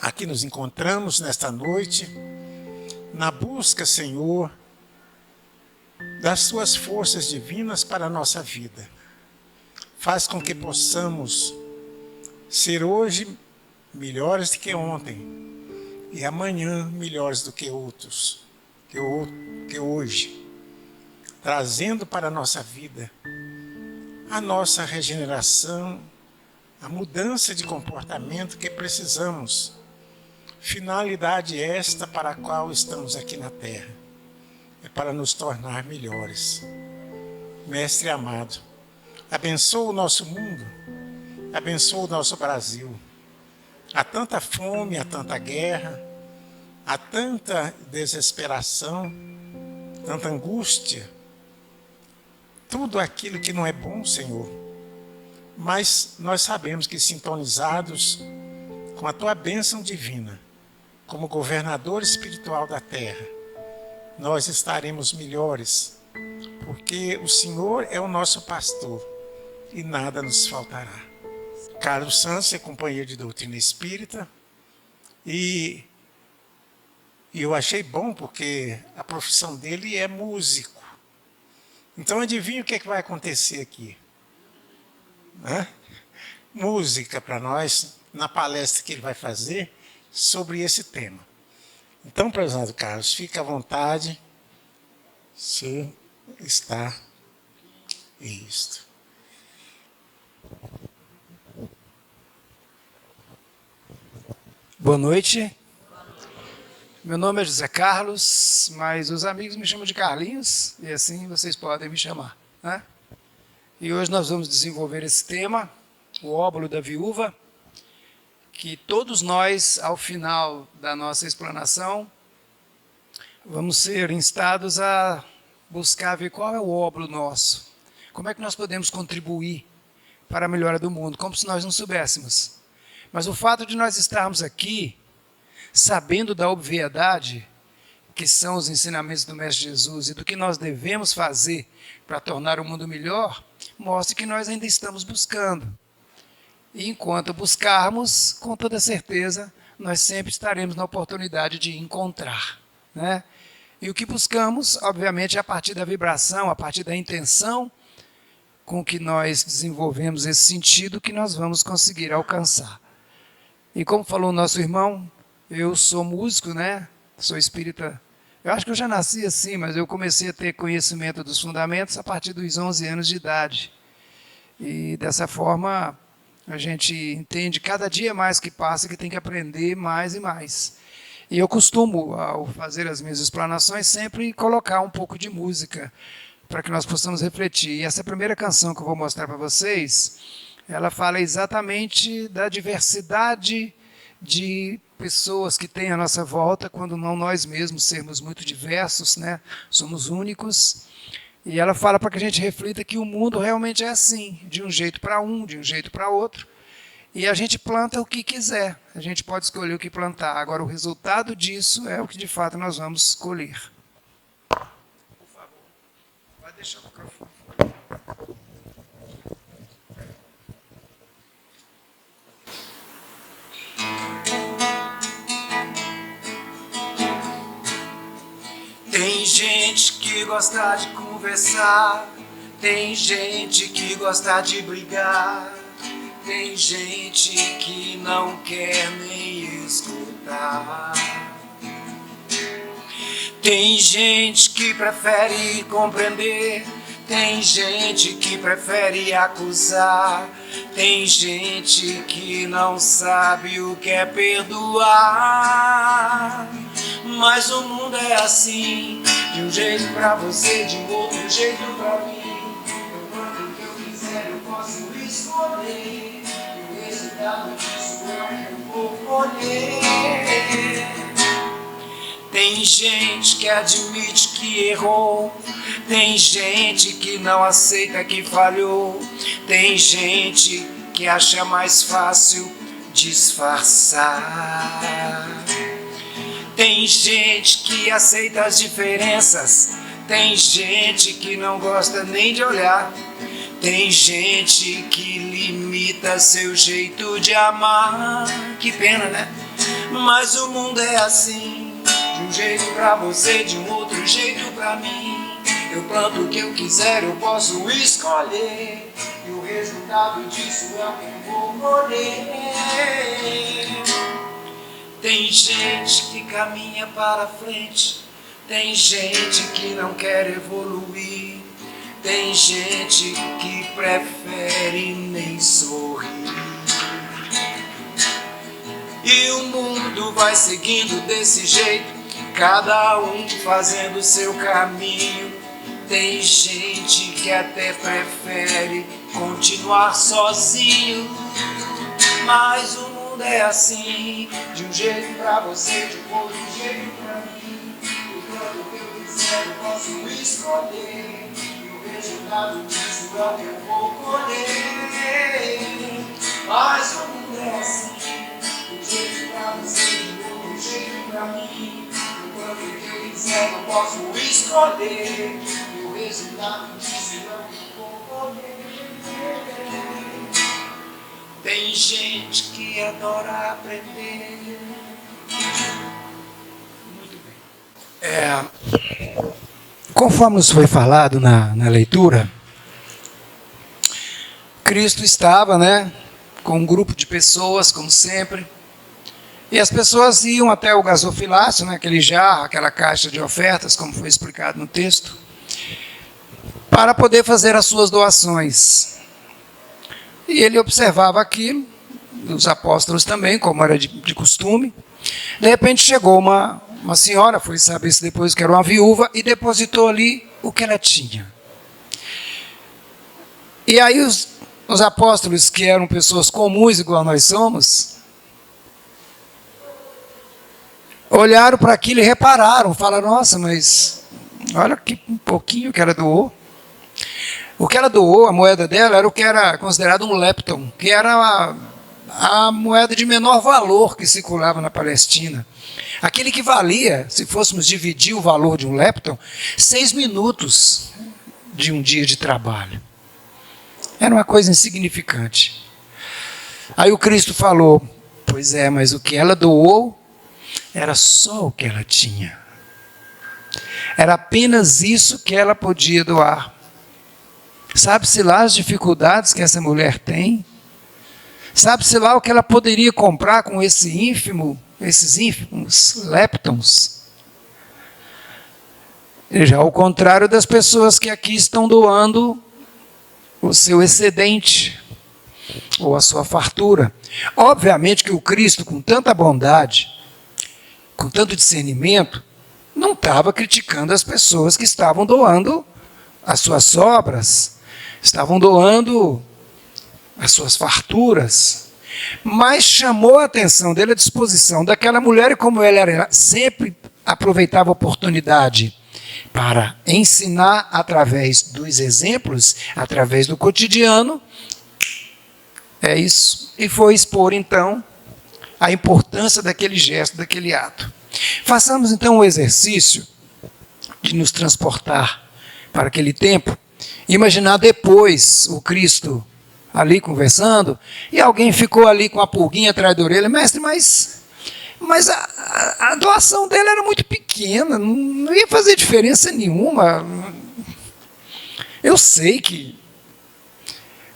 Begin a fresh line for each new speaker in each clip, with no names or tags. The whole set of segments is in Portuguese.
aqui nos encontramos nesta noite, na busca, Senhor, das Tuas forças divinas para a nossa vida. Faz com que possamos ser hoje melhores do que ontem e amanhã melhores do que outros, que hoje, trazendo para a nossa vida a nossa regeneração, a mudança de comportamento que precisamos. Finalidade esta para a qual estamos aqui na terra, é para nos tornar melhores. Mestre amado, abençoa o nosso mundo, abençoa o nosso Brasil. Há tanta fome, há tanta guerra, há tanta desesperação, tanta angústia, tudo aquilo que não é bom, Senhor. Mas nós sabemos que sintonizados com a Tua bênção divina, como governador espiritual da terra, nós estaremos melhores, porque o Senhor é o nosso pastor e nada nos faltará. Carlos Santos é companheiro de doutrina espírita e eu achei bom porque a profissão dele é músico. Então adivinha o que vai acontecer aqui? Música para nós, na palestra que ele vai fazer sobre esse tema. Então, prezado Carlos, fique à vontade. Se está isto.
Boa noite. Meu nome é José Carlos, mas os amigos me chamam de Carlinhos, e assim vocês podem me chamar, né? E hoje nós vamos desenvolver esse tema, o óbolo da viúva, que todos nós, ao final da nossa explanação, vamos ser instados a buscar ver qual é o óbolo nosso, como é que nós podemos contribuir para a melhora do mundo, como se nós não soubéssemos. Mas o fato de nós estarmos aqui, sabendo da obviedade, que são os ensinamentos do Mestre Jesus e do que nós devemos fazer para tornar o mundo melhor, mostra que nós ainda estamos buscando. E enquanto buscarmos, com toda certeza, nós sempre estaremos na oportunidade de encontrar, né? E o que buscamos, obviamente, é a partir da vibração, a partir da intenção com que nós desenvolvemos esse sentido que nós vamos conseguir alcançar. E como falou o nosso irmão, eu sou músico, né? Sou espírita. Eu acho que eu já nasci assim, mas eu comecei a ter conhecimento dos fundamentos a partir dos 11 anos de idade. E dessa forma, a gente entende cada dia mais que passa que tem que aprender mais e mais. E eu costumo, ao fazer as minhas explanações, sempre colocar um pouco de música para que nós possamos refletir. E essa primeira canção que eu vou mostrar para vocês, ela fala exatamente da diversidade de pessoas que tem à nossa volta, quando não nós mesmos sermos muito diversos, né? Somos únicos. E ela fala para que a gente reflita que o mundo realmente é assim, de um jeito para um, de um jeito para outro. E a gente planta o que quiser, a gente pode escolher o que plantar. Agora, o resultado disso é o que de fato nós vamos colher. Por favor, vai deixar o microfone. Tem gente que gosta de conversar, tem gente que gosta de brigar, tem gente que não quer nem escutar. Tem gente que prefere compreender, tem gente que prefere acusar, tem gente que não sabe o que é perdoar. Mas o mundo é assim, de um jeito pra você, de outro jeito pra mim. Eu quando que eu quiser eu posso escolher, e o resultado disso é o que eu vou colher. Tem gente que admite que errou, tem gente que não aceita que falhou, tem gente que acha mais fácil disfarçar. Tem gente que aceita as diferenças, tem gente que não gosta nem de olhar, tem gente que limita seu jeito de amar. Que pena, né? Mas o mundo é assim, de um jeito pra você, de um outro jeito pra mim. Eu planto o que eu quiser, eu posso escolher, e o resultado disso é o que eu vou colher. Tem gente que caminha para frente, tem gente que não quer evoluir, tem gente que prefere nem sorrir. E o mundo vai seguindo desse jeito, cada um fazendo o seu caminho. Tem gente que até prefere continuar sozinho. Mas o mundo é assim, de um jeito pra você, de um outro jeito pra mim. O quanto que eu quiser eu posso escolher, e o resultado disso é o que eu vou colher. Mas o mundo é assim, de um jeito pra você, de um outro jeito pra mim. O quanto que eu quiser eu posso escolher, e o resultado disso é o que eu vou colher. Tem gente que adora aprender. Muito bem. Conforme nos foi falado na leitura, Cristo estava, com um grupo de pessoas, como sempre, e as pessoas iam até o gasofilácio, aquele jarro, aquela caixa de ofertas, como foi explicado no texto, para poder fazer as suas doações. E ele observava aquilo, os apóstolos também, como era de costume. De repente chegou uma senhora, foi saber se depois que era uma viúva, e depositou ali o que ela tinha. E aí os apóstolos, que eram pessoas comuns, igual nós somos, olharam para aquilo e repararam, falaram, nossa, mas olha que pouquinho que ela doou. O que ela doou, a moeda dela, era o que era considerado um lepton, que era a moeda de menor valor que circulava na Palestina. Aquele que valia, se fôssemos dividir o valor de um lepton, 6 minutos de um dia de trabalho. Era uma coisa insignificante. Aí o Cristo falou, pois é, mas o que ela doou era só o que ela tinha. Era apenas isso que ela podia doar. Sabe-se lá as dificuldades que essa mulher tem? Sabe-se lá o que ela poderia comprar com esses ínfimos leptons? Já ao contrário das pessoas que aqui estão doando o seu excedente, ou a sua fartura. Obviamente que o Cristo, com tanta bondade, com tanto discernimento, não estava criticando as pessoas que estavam doando as suas sobras, estavam doando as suas farturas, mas chamou a atenção dele a disposição daquela mulher, e como ela sempre aproveitava a oportunidade para ensinar através dos exemplos, através do cotidiano, é isso, e foi expor então a importância daquele gesto, daquele ato. Façamos então o exercício de nos transportar para aquele tempo, imaginar depois o Cristo ali conversando, e alguém ficou ali com a pulguinha atrás da orelha, mestre, mas a doação dela era muito pequena, não ia fazer diferença nenhuma. Eu sei que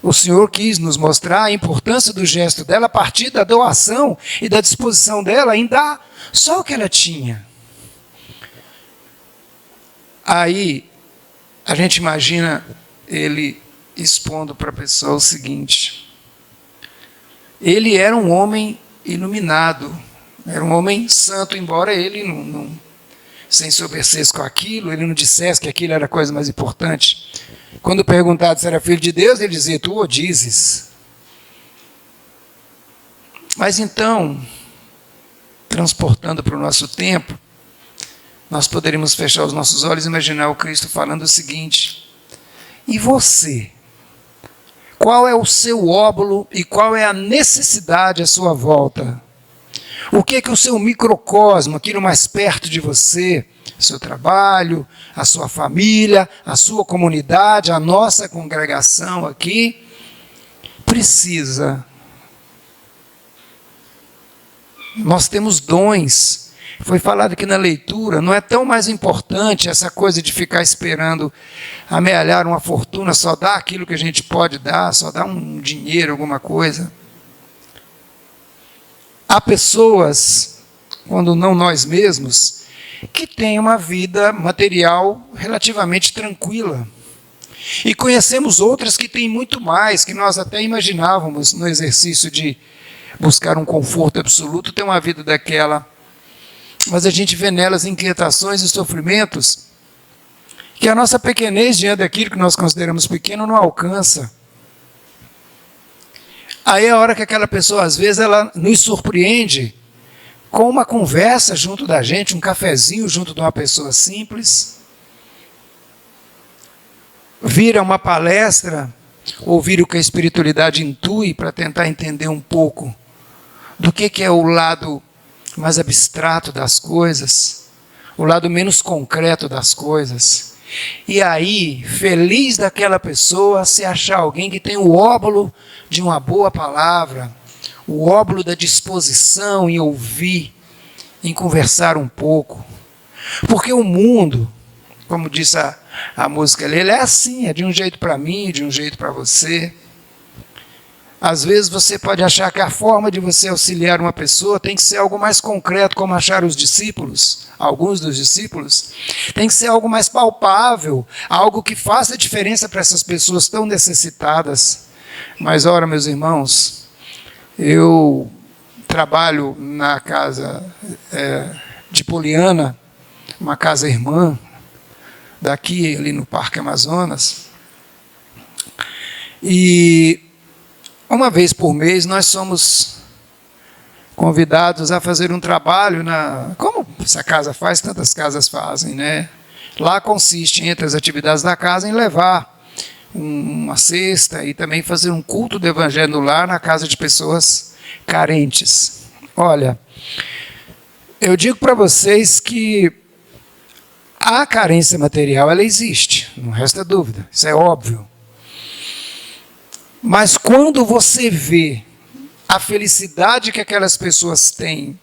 o Senhor quis nos mostrar a importância do gesto dela a partir da doação e da disposição dela em dar só o que ela tinha. Aí a gente imagina ele expondo para a pessoa o seguinte: ele era um homem iluminado, era um homem santo, embora ele não se ensoberbecesse com aquilo, ele não dissesse que aquilo era a coisa mais importante. Quando perguntado se era filho de Deus, ele dizia, tu o dizes. Mas então, transportando para o nosso tempo, nós poderíamos fechar os nossos olhos e imaginar o Cristo falando o seguinte: e você? Qual é o seu óbolo e qual é a necessidade à sua volta? O que é que o seu microcosmo, aquilo mais perto de você, seu trabalho, a sua família, a sua comunidade, a nossa congregação aqui, precisa Nós temos dons. Foi falado aqui na leitura, não é tão mais importante essa coisa de ficar esperando amealhar uma fortuna, só dar aquilo que a gente pode dar, só dar um dinheiro, alguma coisa. Há pessoas, quando não nós mesmos, que têm uma vida material relativamente tranquila. E conhecemos outras que têm muito mais, que nós até imaginávamos no exercício de buscar um conforto absoluto, ter uma vida daquela. Mas a gente vê nelas inquietações e sofrimentos que a nossa pequenez diante daquilo que nós consideramos pequeno não alcança. Aí é a hora que aquela pessoa, às vezes, ela nos surpreende com uma conversa junto da gente, um cafezinho junto de uma pessoa simples. Vira uma palestra, ouvir o que a espiritualidade intui para tentar entender um pouco do que é o lado mais abstrato das coisas, o lado menos concreto das coisas. E aí, feliz daquela pessoa se achar alguém que tem o óbolo de uma boa palavra, o óbolo da disposição em ouvir, em conversar um pouco. Porque o mundo, como disse a música ali, ele é assim, é de um jeito para mim, de um jeito para você. Às vezes você pode achar que a forma de você auxiliar uma pessoa tem que ser algo mais concreto, como acharam os discípulos, alguns dos discípulos. Tem que ser algo mais palpável, algo que faça diferença para essas pessoas tão necessitadas. Mas, ora, meus irmãos, eu trabalho na casa de Poliana, uma casa irmã, daqui ali no Parque Amazonas, e uma vez por mês nós somos convidados a fazer um trabalho, como essa casa faz, tantas casas fazem, né? Lá consiste, entre as atividades da casa, em levar uma cesta e também fazer um culto do evangelho no lar na casa de pessoas carentes. Olha, eu digo para vocês que a carência material, ela existe, não resta dúvida, isso é óbvio. Mas quando você vê a felicidade que aquelas pessoas têm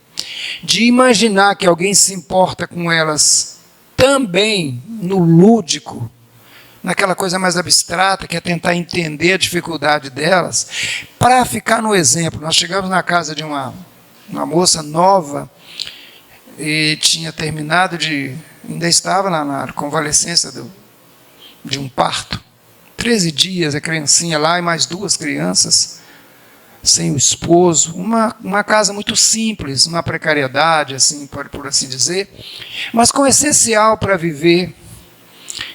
de imaginar que alguém se importa com elas também no lúdico, naquela coisa mais abstrata, que é tentar entender a dificuldade delas, para ficar no exemplo. Nós chegamos na casa de uma moça nova e tinha terminado ainda estava na convalescência de um parto. 13 dias, a criancinha lá e mais 2 crianças, sem o esposo. Uma casa muito simples, uma precariedade, assim, por assim dizer, mas com essencial para viver.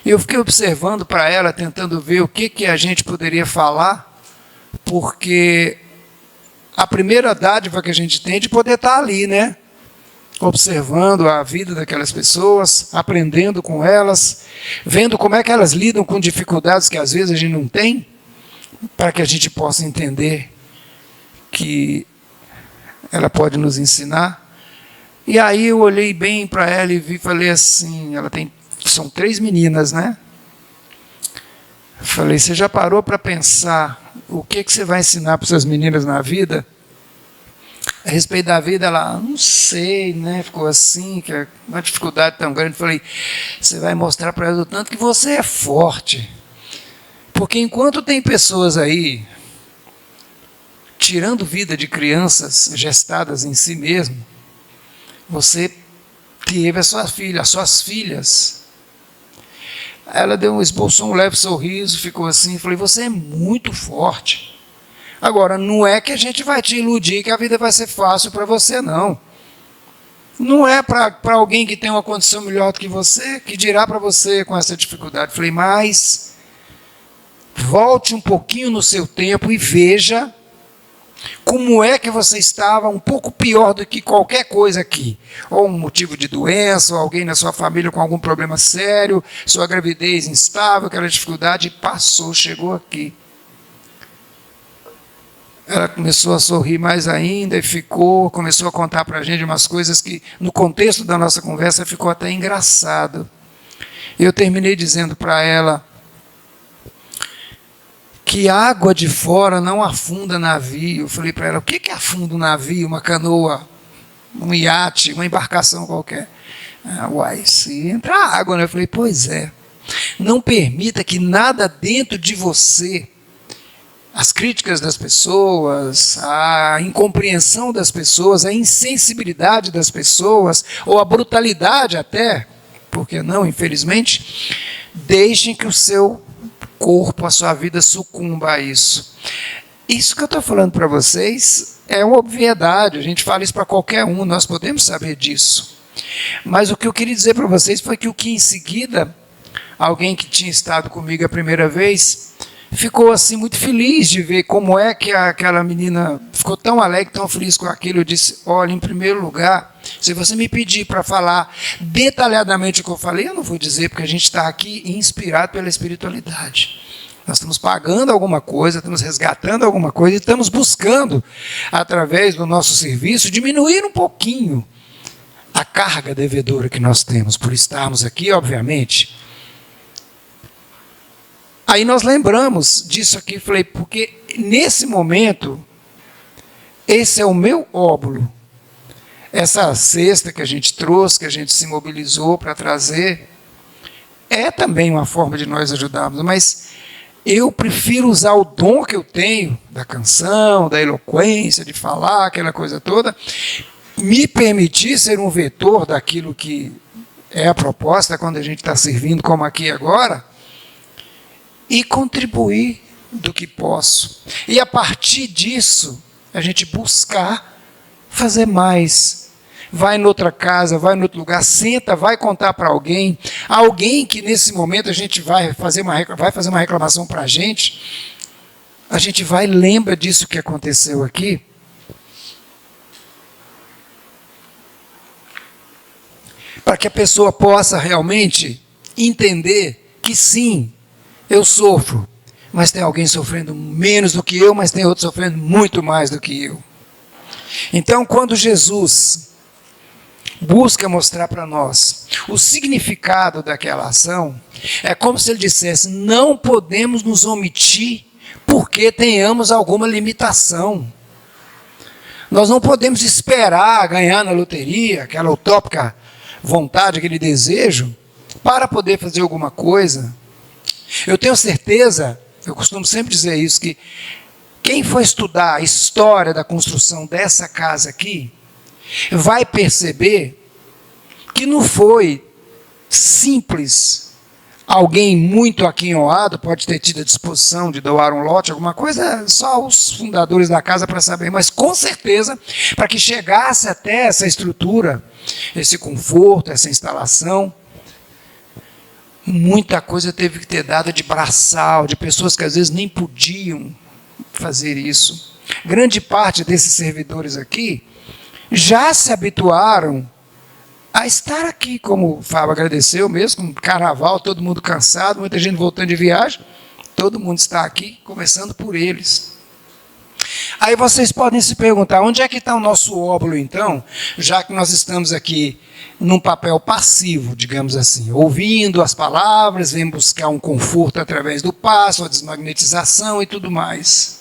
Eu fiquei observando para ela, tentando ver o que a gente poderia falar, porque a primeira dádiva que a gente tem é de poder estar ali, né? Observando a vida daquelas pessoas, aprendendo com elas, vendo como é que elas lidam com dificuldades que às vezes a gente não tem, para que a gente possa entender que ela pode nos ensinar. E aí eu olhei bem para ela e falei assim, são 3 meninas, né? Falei, você já parou para pensar o que você vai ensinar para essas meninas na vida? A respeito da vida, ela, não sei, né? Ficou assim, que é uma dificuldade tão grande. Falei, você vai mostrar para elas o tanto que você é forte. Porque enquanto tem pessoas aí tirando vida de crianças gestadas em si mesmo, você teve a sua filha, as suas filhas. Ela esboçou um leve sorriso, ficou assim, falei, você é muito forte. Agora, não é que a gente vai te iludir que a vida vai ser fácil para você, não. Não é para alguém que tem uma condição melhor do que você, que dirá para você com essa dificuldade. Falei, mas volte um pouquinho no seu tempo e veja como é que você estava um pouco pior do que qualquer coisa aqui. Ou um motivo de doença, ou alguém na sua família com algum problema sério, sua gravidez instável, aquela dificuldade, passou, chegou aqui. Ela começou a sorrir mais ainda e começou a contar para a gente umas coisas que, no contexto da nossa conversa, ficou até engraçado. Eu terminei dizendo para ela que água de fora não afunda navio. Eu falei para ela, o que afunda um navio, uma canoa? um iate, uma embarcação qualquer. Uai, se entra água, né? Eu falei, pois é. Não permita que nada dentro de você, as críticas das pessoas, a incompreensão das pessoas, a insensibilidade das pessoas, ou a brutalidade até, porque não, infelizmente, deixem que o seu corpo, a sua vida sucumba a isso. Isso que eu estou falando para vocês é uma obviedade, a gente fala isso para qualquer um, nós podemos saber disso. Mas o que eu queria dizer para vocês foi que o que em seguida, alguém que tinha estado comigo a primeira vez, ficou assim muito feliz de ver como é que aquela menina ficou tão alegre, tão feliz com aquilo. Eu disse, olha, em primeiro lugar, se você me pedir para falar detalhadamente o que eu falei, eu não vou dizer, porque a gente está aqui inspirado pela espiritualidade. Nós estamos pagando alguma coisa, estamos resgatando alguma coisa e estamos buscando, através do nosso serviço, diminuir um pouquinho a carga devedora que nós temos por estarmos aqui, obviamente. Aí nós lembramos disso aqui, falei, porque nesse momento, esse é o meu óbolo. Essa cesta que a gente trouxe, que a gente se mobilizou para trazer, é também uma forma de nós ajudarmos, mas eu prefiro usar o dom que eu tenho, da canção, da eloquência, de falar, aquela coisa toda, me permitir ser um vetor daquilo que é a proposta quando a gente está servindo, como aqui agora, e contribuir do que posso. E a partir disso, a gente buscar fazer mais. Vai em outra casa, vai em outro lugar, senta, vai contar para alguém que nesse momento a gente vai fazer uma reclamação para a gente vai e lembra disso que aconteceu aqui. Para que a pessoa possa realmente entender que sim, eu sofro, mas tem alguém sofrendo menos do que eu, mas tem outro sofrendo muito mais do que eu. Então, quando Jesus busca mostrar para nós o significado daquela ação, é como se ele dissesse, não podemos nos omitir porque tenhamos alguma limitação. Nós não podemos esperar ganhar na loteria, aquela utópica vontade, aquele desejo, para poder fazer alguma coisa. Eu tenho certeza, eu costumo sempre dizer isso, que quem for estudar a história da construção dessa casa aqui, vai perceber que não foi simples. Alguém muito aquinhoado pode ter tido a disposição de doar um lote, alguma coisa, só os fundadores da casa para saber, mas com certeza, para que chegasse até essa estrutura, esse conforto, essa instalação, muita coisa teve que ter dado de braçal, de pessoas que às vezes nem podiam fazer isso. Grande parte desses servidores aqui já se habituaram a estar aqui, como o Fábio agradeceu mesmo, com carnaval, todo mundo cansado, muita gente voltando de viagem, todo mundo está aqui, começando por eles. Aí vocês podem se perguntar, onde é que está o nosso óbolo então, já que nós estamos aqui num papel passivo, digamos assim, ouvindo as palavras, vem buscar um conforto através do passo, a desmagnetização e tudo mais.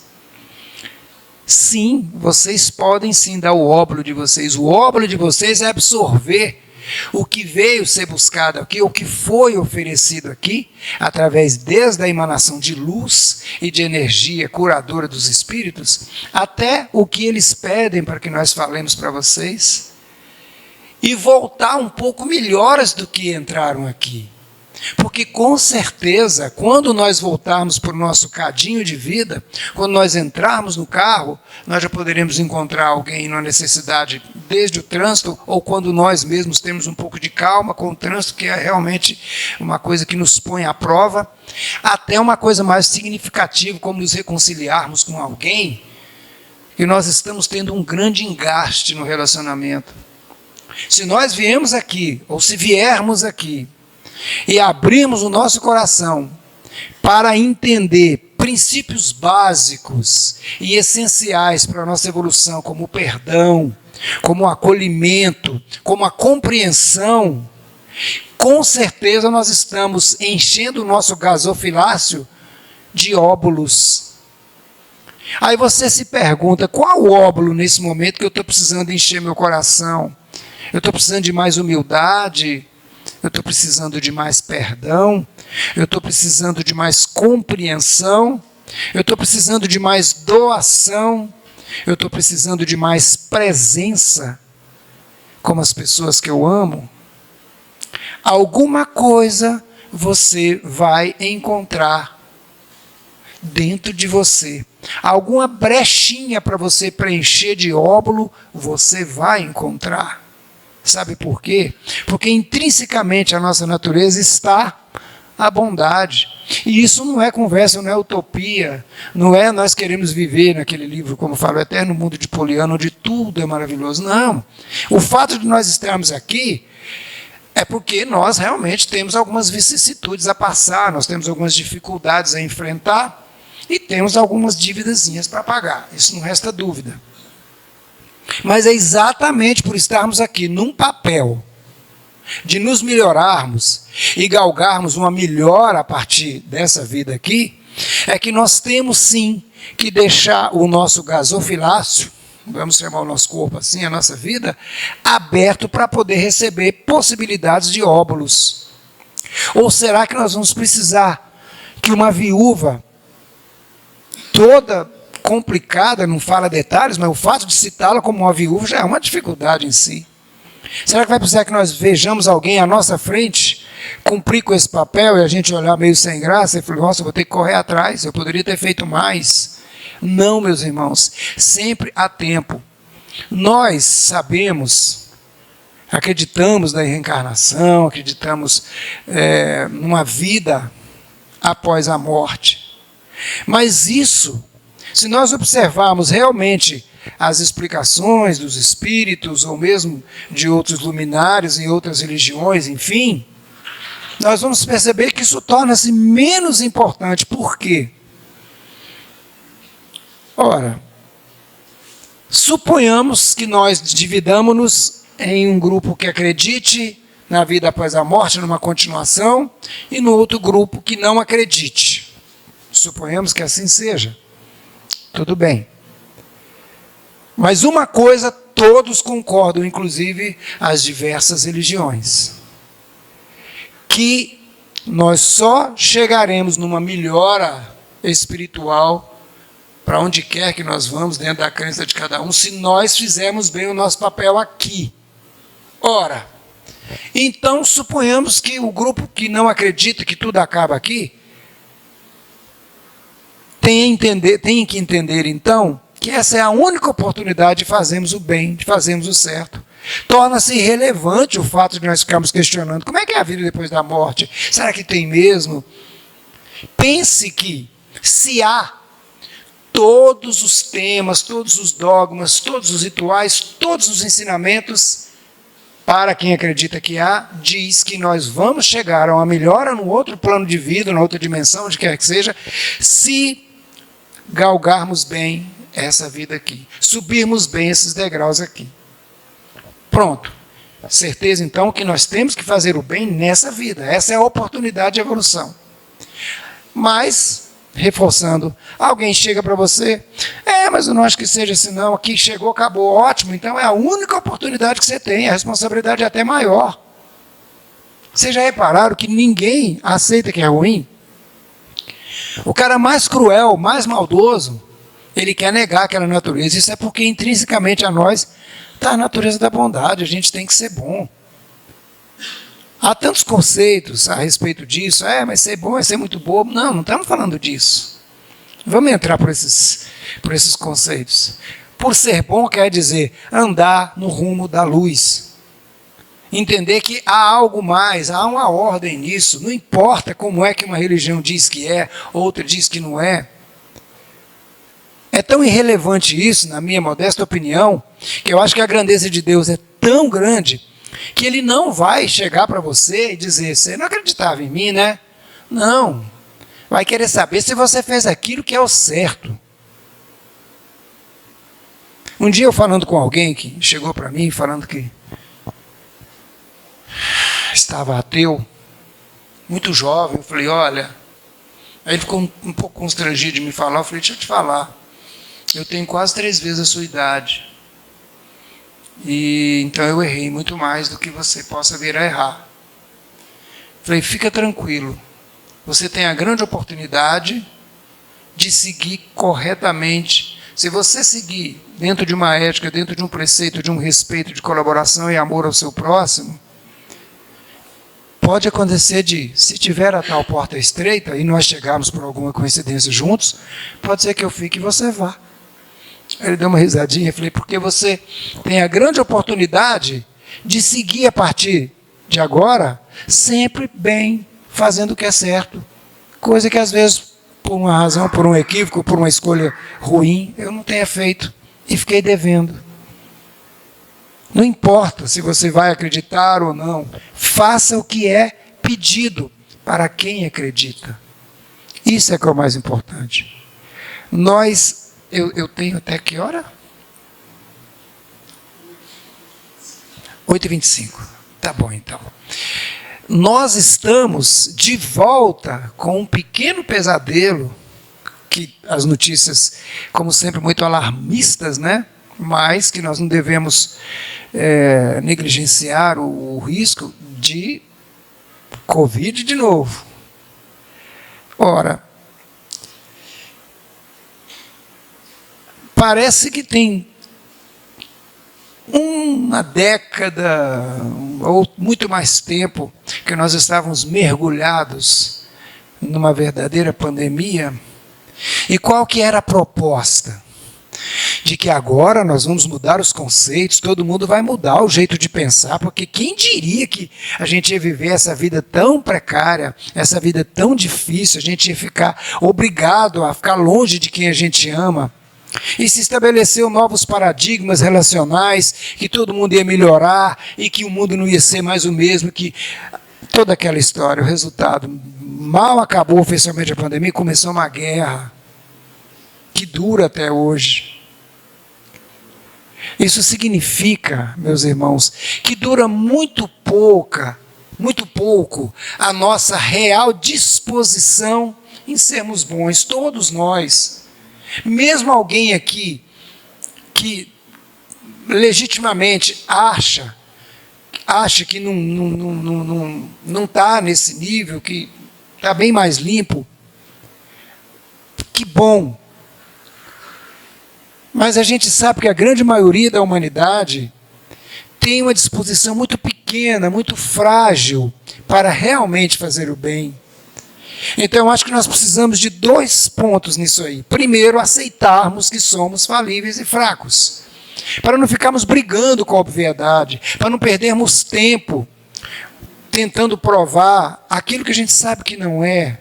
Sim, vocês podem sim dar o óbolo de vocês. O óbolo de vocês é absorver o que veio ser buscado aqui, o que foi oferecido aqui, através desde a emanação de luz e de energia curadora dos espíritos, até o que eles pedem para que nós falemos para vocês, e voltar um pouco melhores do que entraram aqui. Porque com certeza, quando nós voltarmos para o nosso cadinho de vida, quando nós entrarmos no carro, nós já poderemos encontrar alguém na necessidade, desde o trânsito, ou quando nós mesmos temos um pouco de calma com o trânsito, que é realmente uma coisa que nos põe à prova, até uma coisa mais significativa, como nos reconciliarmos com alguém, que nós estamos tendo um grande engaste no relacionamento. Se nós viemos aqui, ou se viermos aqui, e abrirmos o nosso coração para entender princípios básicos e essenciais para a nossa evolução, como o perdão, como o acolhimento, como a compreensão, com certeza nós estamos enchendo o nosso gasofilácio de óbulos. Aí você se pergunta, qual óbolo nesse momento que eu estou precisando encher meu coração? Eu estou precisando de mais humildade? Eu estou precisando de mais perdão? Eu estou precisando de mais compreensão? Eu estou precisando de mais doação? Eu estou precisando de mais presença com as pessoas que eu amo? Alguma coisa você vai encontrar dentro de você. Alguma brechinha para você preencher de óbolo, você vai encontrar. Sabe por quê? Porque intrinsecamente a nossa natureza está a bondade. E isso não é conversa, não é utopia, não é nós queremos viver naquele livro, como fala, o eterno mundo de Poliana, onde tudo é maravilhoso. Não. O fato de nós estarmos aqui é porque nós realmente temos algumas vicissitudes a passar, nós temos algumas dificuldades a enfrentar e temos algumas dívidazinhas para pagar. Isso não resta dúvida. Mas é exatamente por estarmos aqui num papel de nos melhorarmos e galgarmos uma melhora a partir dessa vida aqui, é que nós temos sim que deixar o nosso gasofilácio, vamos chamar o nosso corpo assim, a nossa vida, aberto para poder receber possibilidades de óbolos. Ou será que nós vamos precisar que uma viúva toda complicada, não fala detalhes, mas o fato de citá-la como uma viúva já é uma dificuldade em si. Será que vai precisar que nós vejamos alguém à nossa frente cumprir com esse papel e a gente olhar meio sem graça e falar, nossa, eu vou ter que correr atrás, eu poderia ter feito mais? Não, meus irmãos, sempre há tempo. Nós sabemos, acreditamos na reencarnação, acreditamos numa vida após a morte. Mas isso, se nós observarmos realmente as explicações dos espíritos, ou mesmo de outros luminares em outras religiões, enfim, nós vamos perceber que isso torna-se menos importante. Por quê? Ora, suponhamos que nós dividamos-nos em um grupo que acredite na vida após a morte, numa continuação, e no outro grupo que não acredite. Suponhamos que assim seja. Tudo bem. Mas uma coisa todos concordam, inclusive as diversas religiões, que nós só chegaremos numa melhora espiritual para onde quer que nós vamos, dentro da crença de cada um, se nós fizermos bem o nosso papel aqui. Ora, então suponhamos que o grupo que não acredita que tudo acaba aqui, tem que entender então que essa é a única oportunidade de fazermos o bem, de fazermos o certo. Torna-se irrelevante o fato de nós ficarmos questionando como é que é a vida depois da morte. Será que tem mesmo? Pense que se há todos os temas, todos os dogmas, todos os rituais, todos os ensinamentos, para quem acredita que há, diz que nós vamos chegar a uma melhora no outro plano de vida, na outra dimensão, onde quer que seja, se galgarmos bem essa vida aqui, subirmos bem esses degraus aqui. Pronto. Certeza, então, que nós temos que fazer o bem nessa vida. Essa é a oportunidade de evolução. Mas, reforçando, alguém chega para você, mas eu não acho que seja assim não, aqui chegou, acabou, ótimo, então é a única oportunidade que você tem, a responsabilidade é até maior. Vocês já repararam que ninguém aceita que é ruim? O cara mais cruel, mais maldoso, ele quer negar aquela natureza. Isso é porque intrinsecamente a nós está a natureza da bondade, a gente tem que ser bom. Há tantos conceitos a respeito disso, mas ser bom é ser muito bobo. Não, não estamos falando disso. Vamos entrar por esses conceitos. Por ser bom quer dizer andar no rumo da luz. Entender que há algo mais, há uma ordem nisso. Não importa como é que uma religião diz que é, outra diz que não é. É tão irrelevante isso, na minha modesta opinião, que eu acho que a grandeza de Deus é tão grande que Ele não vai chegar para você e dizer, você não acreditava em mim, né? Não. Vai querer saber se você fez aquilo que é o certo. Um dia eu falando com alguém que chegou para mim falando que estava ateu, muito jovem, eu falei, olha, aí ele ficou um pouco constrangido de me falar, eu falei, deixa eu te falar. eu tenho quase 3 vezes a sua idade. E então eu errei muito mais do que você possa vir a errar. Falei, fica tranquilo. Você tem a grande oportunidade de seguir corretamente. Se você seguir dentro de uma ética, dentro de um preceito, de um respeito, de colaboração e amor ao seu próximo, pode acontecer se tiver a tal porta estreita e nós chegarmos por alguma coincidência juntos, pode ser que eu fique e você vá. Ele deu uma risadinha e falei, porque você tem a grande oportunidade de seguir a partir de agora, sempre bem, fazendo o que é certo. Coisa que às vezes, por uma razão, por um equívoco, por uma escolha ruim, eu não tenha feito e fiquei devendo. Não importa se você vai acreditar ou não, faça o que é pedido para quem acredita. Isso é que é o mais importante. Eu tenho até que hora? 8h25. Tá bom, então. Nós estamos de volta com um pequeno pesadelo, que as notícias, como sempre, muito alarmistas, né? Mas que nós não devemos negligenciar o risco de Covid de novo. Ora, parece que tem uma década ou muito mais tempo que nós estávamos mergulhados numa verdadeira pandemia. E qual que era a proposta? De que agora nós vamos mudar os conceitos, todo mundo vai mudar o jeito de pensar, porque quem diria que a gente ia viver essa vida tão precária, essa vida tão difícil, a gente ia ficar obrigado a ficar longe de quem a gente ama. E se estabeleceu novos paradigmas relacionais, que todo mundo ia melhorar e que o mundo não ia ser mais o mesmo, que toda aquela história, o resultado, mal acabou oficialmente a pandemia, começou uma guerra que dura até hoje. Isso significa, meus irmãos, que dura muito pouco a nossa real disposição em sermos bons, todos nós. Mesmo alguém aqui que legitimamente acha que não está nesse nível, que está bem mais limpo, que bom. Mas a gente sabe que a grande maioria da humanidade tem uma disposição muito pequena, muito frágil para realmente fazer o bem. Então, eu acho que nós precisamos de 2 pontos nisso aí. Primeiro, aceitarmos que somos falíveis e fracos, para não ficarmos brigando com a obviedade, para não perdermos tempo tentando provar aquilo que a gente sabe que não é.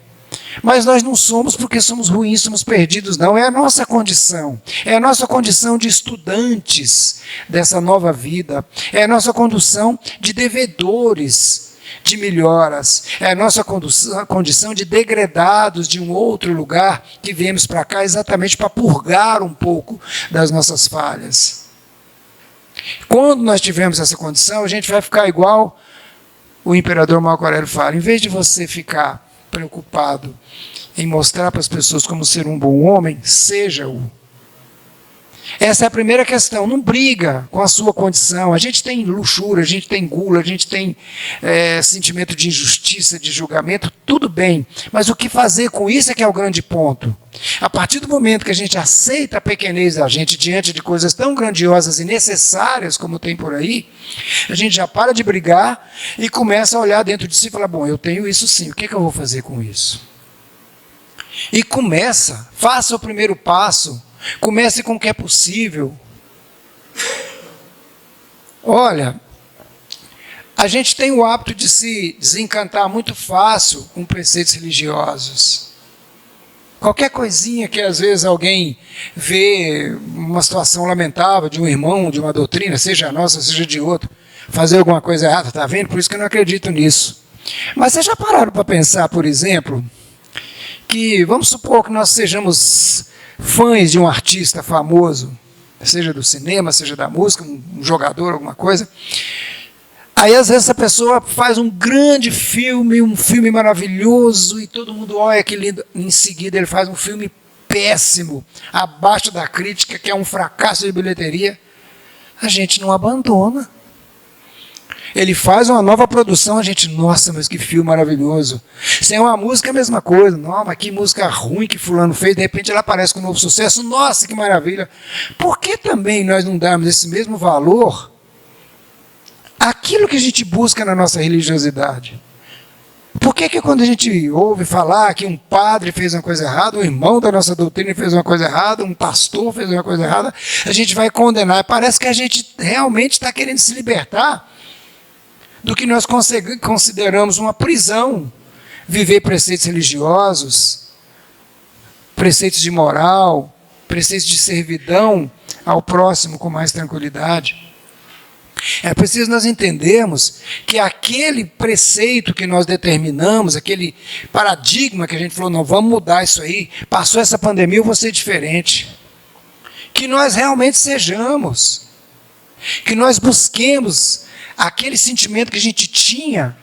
Mas nós não somos porque somos ruins, somos perdidos, não. É a nossa condição. É a nossa condição de estudantes dessa nova vida. É a nossa condição de devedores de melhoras. É a nossa condição de degredados de um outro lugar que viemos para cá exatamente para purgar um pouco das nossas falhas. Quando nós tivermos essa condição, a gente vai ficar igual o imperador Marco Aurélio fala. Em vez de você ficar preocupado em mostrar para as pessoas como ser um bom homem, seja-o. Essa é a primeira questão. Não briga com a sua condição. A gente tem luxúria, a gente tem gula, a gente tem sentimento de injustiça, de julgamento, tudo bem. Mas o que fazer com isso é que é o grande ponto. A partir do momento que a gente aceita a pequenez da gente diante de coisas tão grandiosas e necessárias como tem por aí, a gente já para de brigar e começa a olhar dentro de si e falar, bom, eu tenho isso sim, o que eu vou fazer com isso? E faça o primeiro passo. Comece com o que é possível. Olha, a gente tem o hábito de se desencantar muito fácil com preceitos religiosos. Qualquer coisinha que às vezes alguém vê uma situação lamentável de um irmão, de uma doutrina, seja nossa, seja de outro, fazer alguma coisa errada, está vendo? Por isso que eu não acredito nisso. Mas vocês já pararam para pensar, por exemplo, que vamos supor que nós sejamos fãs de um artista famoso, seja do cinema, seja da música, um jogador, alguma coisa. Aí, às vezes, essa pessoa faz um grande filme, um filme maravilhoso, e todo mundo olha que lindo. Em seguida, ele faz um filme péssimo, abaixo da crítica, que é um fracasso de bilheteria, a gente não abandona. Ele faz uma nova produção, a gente, nossa, mas que filme maravilhoso. Se é uma música, é a mesma coisa. Não, mas que música ruim que fulano fez, de repente ela aparece com um novo sucesso, nossa, que maravilha. Por que também nós não darmos esse mesmo valor àquilo que a gente busca na nossa religiosidade? Por que quando a gente ouve falar que um padre fez uma coisa errada, um irmão da nossa doutrina fez uma coisa errada, um pastor fez uma coisa errada, a gente vai condenar? Parece que a gente realmente está querendo se libertar do que nós consideramos uma prisão, viver preceitos religiosos, preceitos de moral, preceitos de servidão ao próximo com mais tranquilidade. É preciso nós entendermos que aquele preceito que nós determinamos, aquele paradigma que a gente falou, não, vamos mudar isso aí, passou essa pandemia, eu vou ser diferente. Que nós realmente sejamos, que nós busquemos aquele sentimento que a gente tinha,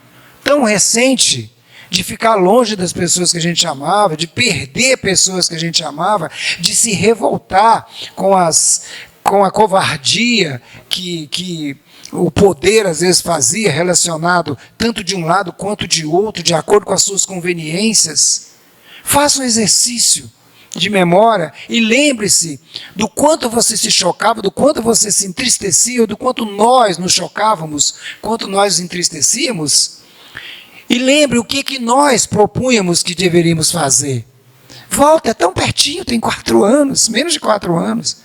tão recente, de ficar longe das pessoas que a gente amava, de perder pessoas que a gente amava, de se revoltar com a covardia que o poder às vezes fazia, relacionado tanto de um lado quanto de outro, de acordo com as suas conveniências. Faça um exercício de memória e lembre-se do quanto você se chocava, do quanto você se entristecia, do quanto nós nos chocávamos, quanto nós nos entristecíamos, e lembre o que nós propunhamos que deveríamos fazer. Volta, é tão pertinho, tem 4 anos, menos de 4 anos.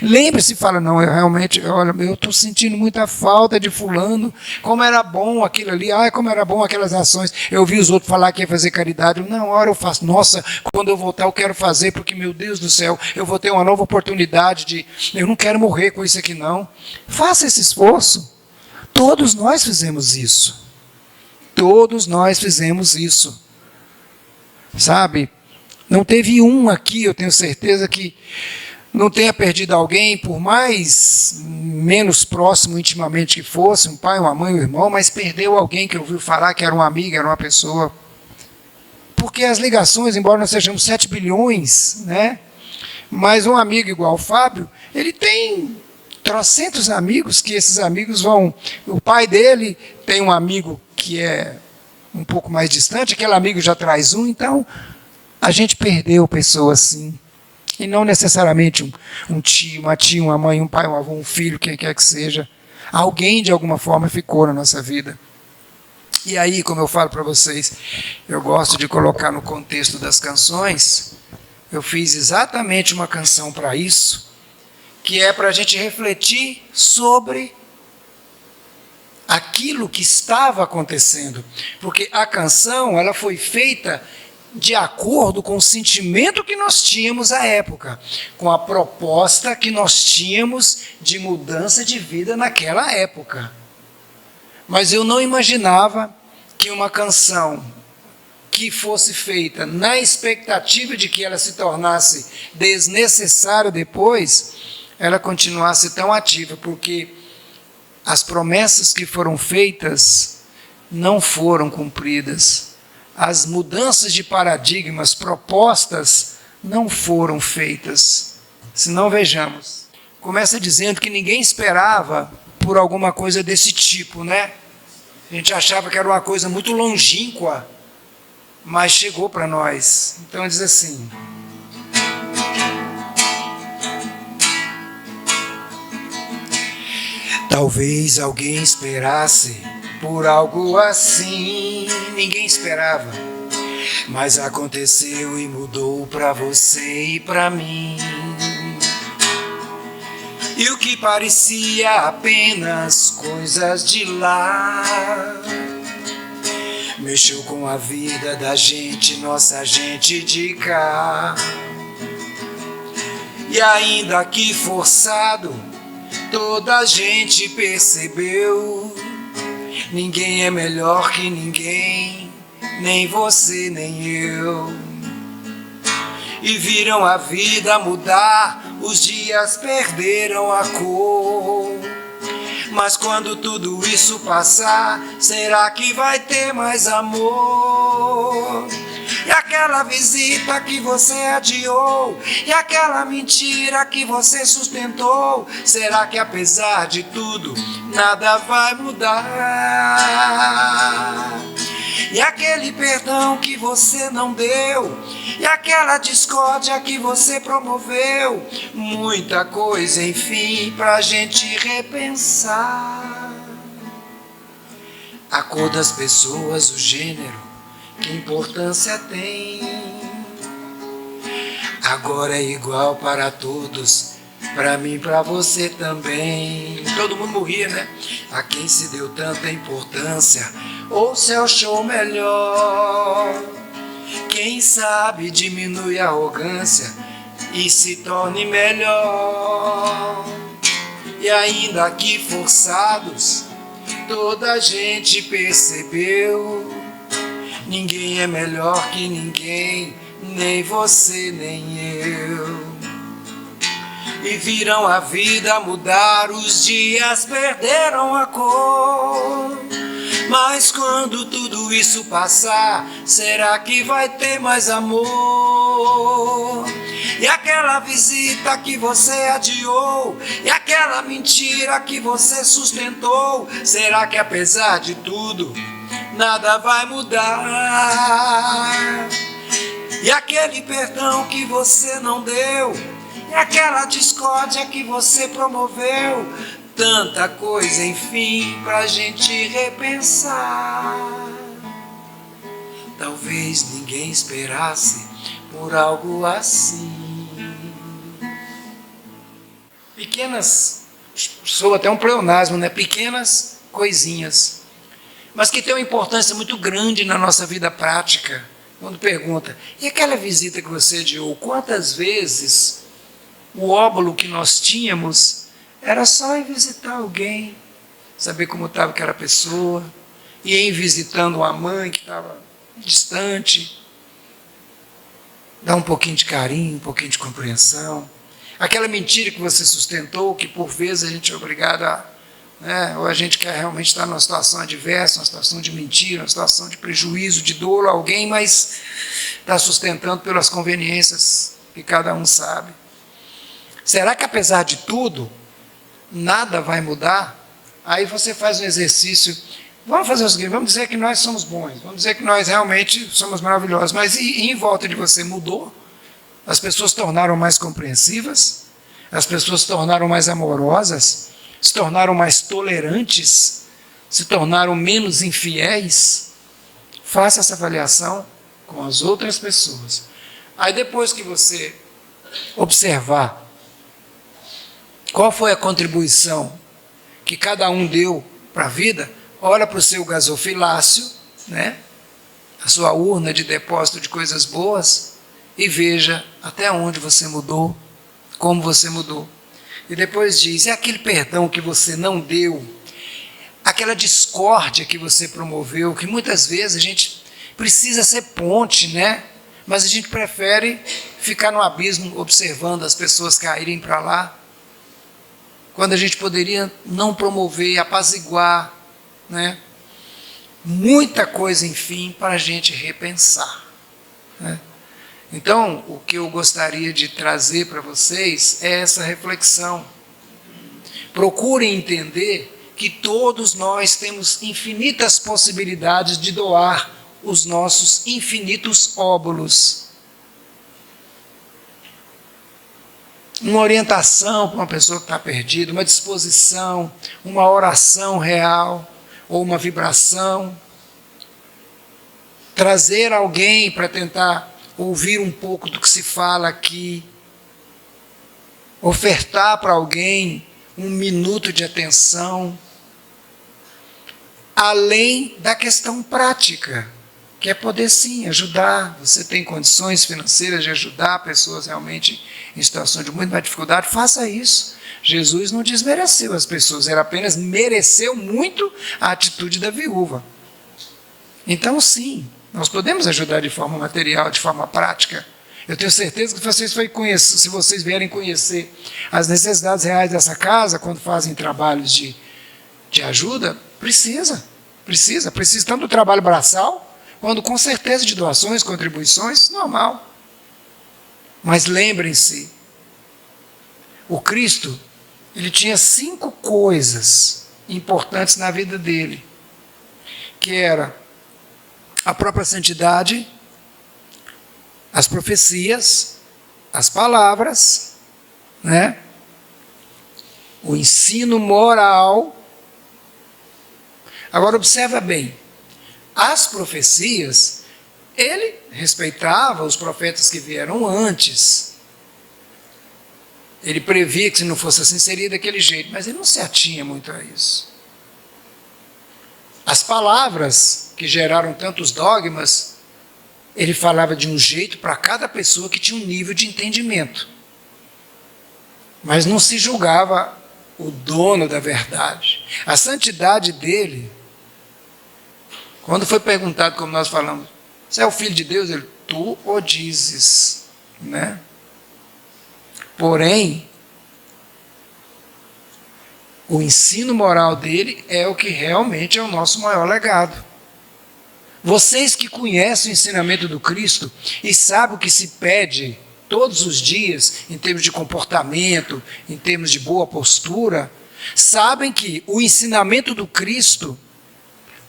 Lembre-se e fala, não, eu realmente, olha, eu estou sentindo muita falta de fulano, como era bom aquilo ali, como era bom aquelas ações. Eu vi os outros falar que ia fazer caridade, não, hora eu faço, nossa, quando eu voltar eu quero fazer, porque, meu Deus do céu, eu vou ter uma nova oportunidade eu não quero morrer com isso aqui não. Faça esse esforço. Todos nós fizemos isso. Todos nós fizemos isso. Sabe? Não teve um aqui, eu tenho certeza que não tenha perdido alguém, por mais menos próximo intimamente que fosse, um pai, uma mãe, um irmão, mas perdeu alguém que ouviu falar que era um amigo, era uma pessoa. Porque as ligações, embora nós sejamos 7 bilhões, né? Mas um amigo igual o Fábio, ele tem trocentos amigos, que esses amigos vão... O pai dele tem um amigo que é um pouco mais distante, aquele amigo já traz um, então a gente perdeu pessoas assim. E não necessariamente um tio, uma tia, uma mãe, um pai, um avô, um filho, quem quer que seja. Alguém, de alguma forma, ficou na nossa vida. E aí, como eu falo para vocês, eu gosto de colocar no contexto das canções. Eu fiz exatamente uma canção para isso, que é para a gente refletir sobre aquilo que estava acontecendo. Porque a canção, ela foi feita de acordo com o sentimento que nós tínhamos à época, com a proposta que nós tínhamos de mudança de vida naquela época. Mas eu não imaginava que uma canção que fosse feita na expectativa de que ela se tornasse desnecessária depois, ela continuasse tão ativa, porque as promessas que foram feitas não foram cumpridas. As mudanças de paradigmas propostas não foram feitas. Se não, vejamos. Começa dizendo que ninguém esperava por alguma coisa desse tipo, né? A gente achava que era uma coisa muito longínqua, mas chegou para nós. Então diz assim: talvez alguém esperasse por algo assim, ninguém esperava, mas aconteceu e mudou para você e para mim. E o que parecia apenas coisas de lá, mexeu com a vida da gente, nossa gente de cá. E ainda que forçado, toda a gente percebeu, ninguém é melhor que ninguém, nem você nem eu. E viram a vida mudar, os dias perderam a cor. Mas quando tudo isso passar, será que vai ter mais amor? E aquela visita que você adiou, e aquela mentira que você sustentou, será que apesar de tudo nada vai mudar? E aquele perdão que você não deu, e aquela discórdia que você promoveu, muita coisa, enfim, pra gente repensar. A cor das pessoas, o gênero, que importância tem? Agora é igual para todos, pra mim, pra você também. Todo mundo morria, né? A quem se deu tanta importância, ou se achou melhor. Quem sabe diminui a arrogância e se torne melhor. E ainda que forçados, toda a gente percebeu, ninguém é melhor que ninguém, nem você nem eu. E viram a vida mudar, os dias perderam a cor. Mas quando tudo isso passar, será que vai ter mais amor? E aquela visita que você adiou, e aquela mentira que você sustentou, será que apesar de tudo nada vai mudar? E aquele perdão que você não deu, e aquela discórdia que você promoveu, tanta coisa, enfim, pra gente repensar. Talvez ninguém esperasse por algo assim. Pequenas, soa até um pleonasmo, né? Pequenas coisinhas, mas que tem uma importância muito grande na nossa vida prática. Quando pergunta, e aquela visita que você adiou, quantas vezes o óbolo que nós tínhamos era só ir visitar alguém, saber como estava aquela pessoa, e ir visitando uma mãe que estava distante, dar um pouquinho de carinho, um pouquinho de compreensão. Aquela mentira que você sustentou, que por vezes a gente é obrigado a, ou a gente quer realmente estar numa situação adversa, uma situação de mentira, uma situação de prejuízo, de dolo a alguém, mas está sustentando pelas conveniências que cada um sabe. Será que apesar de tudo, nada vai mudar? Aí você faz um exercício. Vamos fazer o seguinte, vamos dizer que nós somos bons, vamos dizer que nós realmente somos maravilhosos, mas e em volta de você mudou? As pessoas se tornaram mais compreensivas? As pessoas se tornaram mais amorosas? Se tornaram mais tolerantes? Se tornaram menos infiéis? Faça essa avaliação com as outras pessoas. Aí depois que você observar qual foi a contribuição que cada um deu para a vida, olha para o seu gasofilácio, a sua urna de depósito de coisas boas, e veja até onde você mudou, como você mudou. E depois diz, é aquele perdão que você não deu, aquela discórdia que você promoveu, que muitas vezes a gente precisa ser ponte, mas a gente prefere ficar no abismo observando as pessoas caírem para lá, quando a gente poderia não promover, apaziguar, muita coisa, enfim, para a gente repensar. Então, o que eu gostaria de trazer para vocês é essa reflexão. Procurem entender que todos nós temos infinitas possibilidades de doar os nossos infinitos óbolos. Uma orientação para uma pessoa que está perdida, uma disposição, uma oração real, ou uma vibração. Trazer alguém para tentar ouvir um pouco do que se fala aqui. Ofertar para alguém um minuto de atenção. Além da questão prática, que é poder sim ajudar. Você tem condições financeiras de ajudar pessoas realmente em situação de muita dificuldade, faça isso. Jesus não desmereceu as pessoas, ele apenas mereceu muito a atitude da viúva. Então sim, nós podemos ajudar de forma material, de forma prática. Eu tenho certeza que vocês se vocês vierem conhecer as necessidades reais dessa casa, quando fazem trabalhos de ajuda, precisa tanto do trabalho braçal, Quando com certeza de doações, contribuições, normal. Mas lembrem-se, o Cristo, ele tinha 5 coisas importantes na vida dele, que era a própria santidade, as profecias, as palavras, né? O ensino moral. Agora observa bem, as profecias, ele respeitava os profetas que vieram antes. Ele previa que se não fosse assim seria daquele jeito, mas ele não se atinha muito a isso. As palavras que geraram tantos dogmas, ele falava de um jeito para cada pessoa que tinha um nível de entendimento. Mas não se julgava o dono da verdade. A santidade dele, quando foi perguntado, como nós falamos, você é o Filho de Deus? Ele, tu o dizes, né? Porém, o ensino moral dele é o que realmente é o nosso maior legado. Vocês que conhecem o ensinamento do Cristo e sabem o que se pede todos os dias, em termos de comportamento, em termos de boa postura, sabem que o ensinamento do Cristo,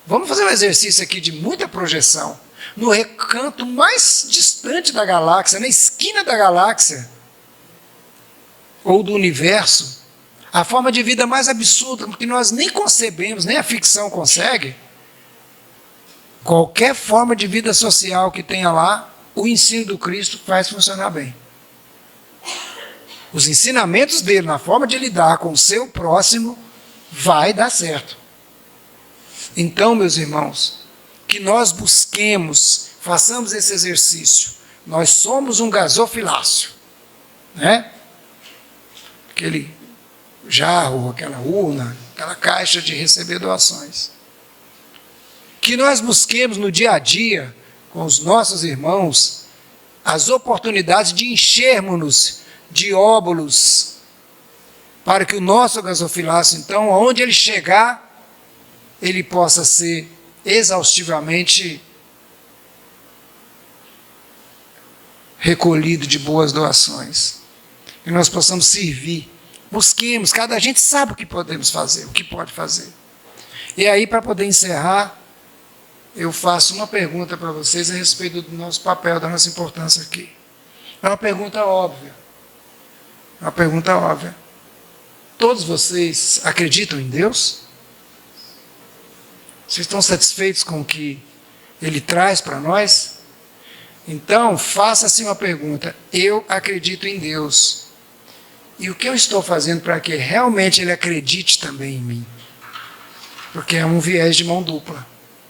vamos fazer um exercício aqui de muita projeção, no recanto mais distante da galáxia, na esquina da galáxia, ou do universo, a forma de vida mais absurda, que nós nem concebemos, nem a ficção consegue, qualquer forma de vida social que tenha lá, o ensino do Cristo faz funcionar bem. Os ensinamentos dele na forma de lidar com o seu próximo vai dar certo. Então, meus irmãos, que nós busquemos, façamos esse exercício. Nós somos um gasofilácio, né? Aquele jarro, aquela urna, aquela caixa de receber doações. Que nós busquemos no dia a dia, com os nossos irmãos, as oportunidades de enchermos-nos de óbolos, para que o nosso gasofilácio, então, aonde ele chegar, ele possa ser exaustivamente recolhido de boas doações. Que nós possamos servir. Busquemos, cada gente sabe o que podemos fazer, o que pode fazer. E aí, para poder encerrar, eu faço uma pergunta para vocês a respeito do nosso papel, da nossa importância aqui. É uma pergunta óbvia. Uma pergunta óbvia. Todos vocês acreditam em Deus? Vocês estão satisfeitos com o que Ele traz para nós? Então, faça-se uma pergunta. Eu acredito em Deus. E o que eu estou fazendo para que realmente Ele acredite também em mim? Porque é um viés de mão dupla.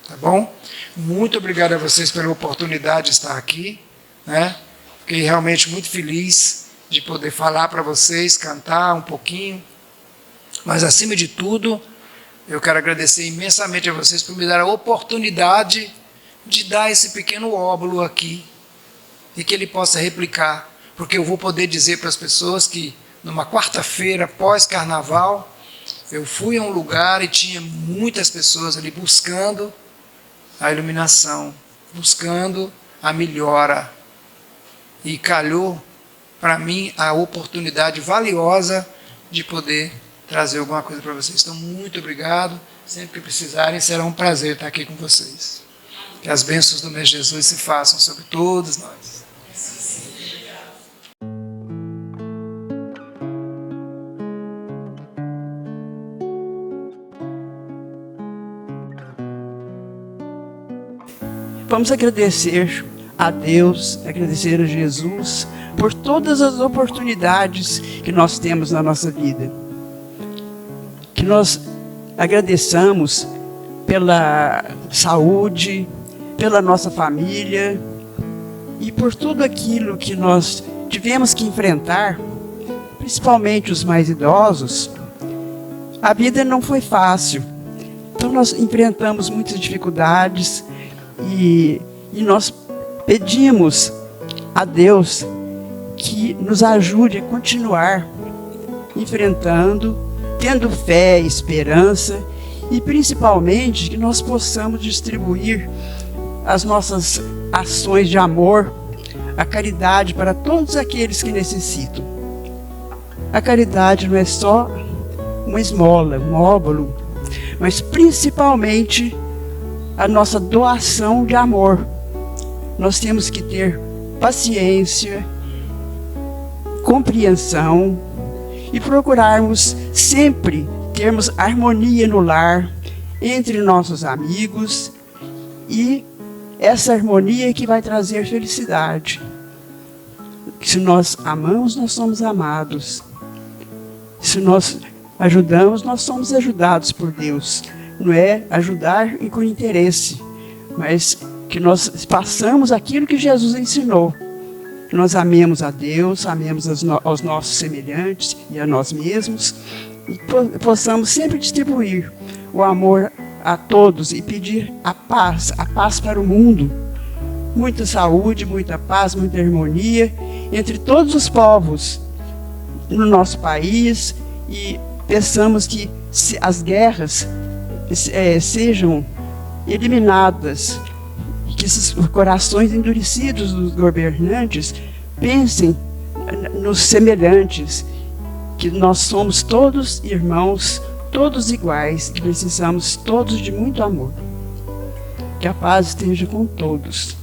Tá bom? Muito obrigado a vocês pela oportunidade de estar aqui, né? Fiquei realmente muito feliz de poder falar para vocês, cantar um pouquinho. Mas, acima de tudo, eu quero agradecer imensamente a vocês por me dar a oportunidade de dar esse pequeno óbolo aqui e que ele possa replicar. Porque eu vou poder dizer para as pessoas que, numa quarta-feira, pós-carnaval, eu fui a um lugar e tinha muitas pessoas ali buscando a iluminação, buscando a melhora. E calhou para mim a oportunidade valiosa de poder trazer alguma coisa para vocês. Então, muito obrigado. Sempre que precisarem, será um prazer estar aqui com vocês. Que as bênçãos do Mestre Jesus se façam sobre todos nós.
Vamos agradecer a Deus, agradecer a Jesus por todas as oportunidades que nós temos na nossa vida. Que nós agradeçamos pela saúde, pela nossa família e por tudo aquilo que nós tivemos que enfrentar, principalmente os mais idosos. A vida não foi fácil, então nós enfrentamos muitas dificuldades e nós pedimos a Deus que nos ajude a continuar enfrentando, tendo fé, esperança e principalmente que nós possamos distribuir as nossas ações de amor, a caridade para todos aqueles que necessitam. A caridade não é só uma esmola, um óbolo, mas principalmente a nossa doação de amor. Nós temos que ter paciência, compreensão e procurarmos sempre termos harmonia no lar entre nossos amigos, e essa harmonia que vai trazer felicidade. Se nós amamos, nós somos amados. Se nós ajudamos, nós somos ajudados por Deus. Não é ajudar com interesse, mas que nós façamos aquilo que Jesus ensinou. Que nós amemos a Deus, amemos aos nossos semelhantes e a nós mesmos, e possamos sempre distribuir o amor a todos e pedir a paz para o mundo. Muita saúde, muita paz, muita harmonia entre todos os povos no nosso país, e peçamos que as guerras sejam eliminadas, e que esses corações endurecidos dos governantes pensem nos semelhantes, que nós somos todos irmãos, todos iguais, e precisamos todos de muito amor. Que a paz esteja com todos.